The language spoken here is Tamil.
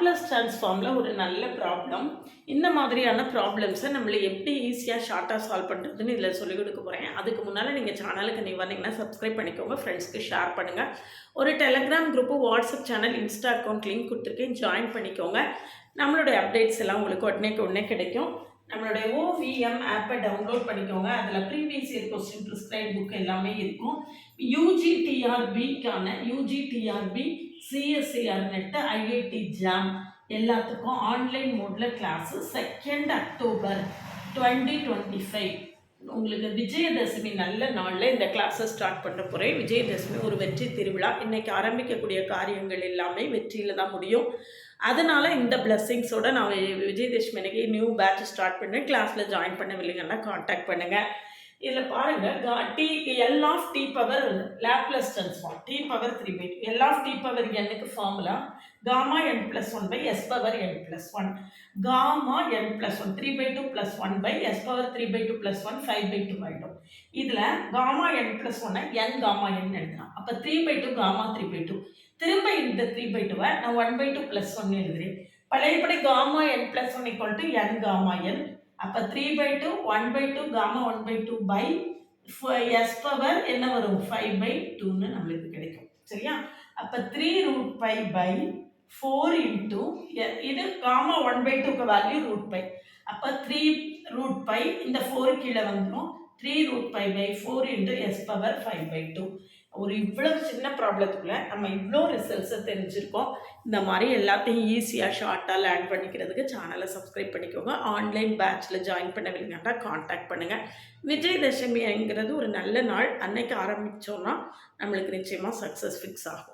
லாப்லஸ் டிரான்ஸ்ஃபார்மில் ஒரு நல்ல ப்ராப்ளம். இந்த மாதிரியான ப்ராப்ளம்ஸை நம்மளை எப்படி ஈஸியாக ஷார்ட்டாக சால்வ் பண்ணுறதுன்னு இதில் சொல்லிக் கொடுக்க போகிறேன். அதுக்கு முன்னால் நீங்கள் சேனலுக்கு நீ வந்தீங்கன்னா சப்ஸ்கிரைப் பண்ணிக்கோங்க, ஃப்ரெண்ட்ஸ்க்கு ஷேர் பண்ணுங்கள். ஒரு Telegram group, WhatsApp channel, Insta account link கொடுத்துருக்கேன், ஜாயின் பண்ணிக்கோங்க. நம்மளுடைய அப்டேட்ஸ் எல்லாம் உங்களுக்கு உடனே கிடைக்கும். நம்மளுடைய OVM ஆப்பை டவுன்லோட் பண்ணிக்கோங்க. அதில் previous year question, prescribe book எல்லாமே இருக்கும். UGTRBக்கான UGTRB, CSIR net, IIT jam எல்லாத்துக்கும் ஆன்லைன் மோடில் கிளாஸு 2 அக்டோபர் 2025. உங்களுக்கு விஜயதசமி நல்ல நாளில் இந்த கிளாஸை ஸ்டார்ட் பண்ண போகிறேன். விஜயதசமி ஒரு வெற்றி திருவிழா. இன்றைக்கி ஆரம்பிக்கக்கூடிய காரியங்கள் எல்லாமே வெற்றியில் தான் முடியும். அதனால் இந்த பிளெஸ்ஸிங்ஸோடு நான் விஜயதசமி அன்றைக்கி நியூ பேட்ச் ஸ்டார்ட் பண்ணேன். கிளாஸில் ஜாயின் பண்ணவில்லைங்கன்னா காண்டாக்ட் பண்ணுங்கள். இதில் பாருங்கள், L of t power Laplace transform t power 3/2. L of t power என்னுக்கு formula gamma n + 1 by s power n + 1. Gamma n + 1 3/2 + 1 by s power 3/2 + 1 5/2 ஆகிடும். இதில் gamma n + 1 n gamma n எழுதலாம். அப்போ 3/2 காமா 3/2. திரும்ப இந்த 3/2 நான் 1/2 + 1 எழுதுறேன். பழையபடி comma n + 1 = n gamma n. அப்போ 3/2 1/2 காமா 1/2 by s பவர் என்ன வரும் 5/2ன்னு நம்மளுக்கு கிடைக்கும். சரியா? அப்போ 3√π by 4 into இது காமா 1/2க்கு வேல்யூ √π. அப்போ 3√π இந்த 4 கீழே வந்துடும். 3√π by 4 into s பவர் 5/2. ஒரு இவ்வளவு சின்ன ப்ராப்ளத்துக்குள்ள நம்ம இவ்வளோ ரிசல்ட்ஸை தெரிஞ்சிருக்கோம். இந்த மாதிரி எல்லாத்தையும் ஈஸியாக ஷார்ட்டாக லேர்ன் பண்ணிக்கிறதுக்கு சேனலை சப்ஸ்கிரைப் பண்ணிக்கோங்க. ஆன்லைன் பேட்சில் ஜாயின் பண்ணவில்லைங்கன்னா காண்டாக்ட் பண்ணுங்கள். விஜயதசமிங்கிறது ஒரு நல்ல நாள். அன்னைக்கு ஆரம்பித்தோன்னா நம்மளுக்கு நிச்சயமாக சக்ஸஸ் ஃபிக்ஸ் ஆகும்.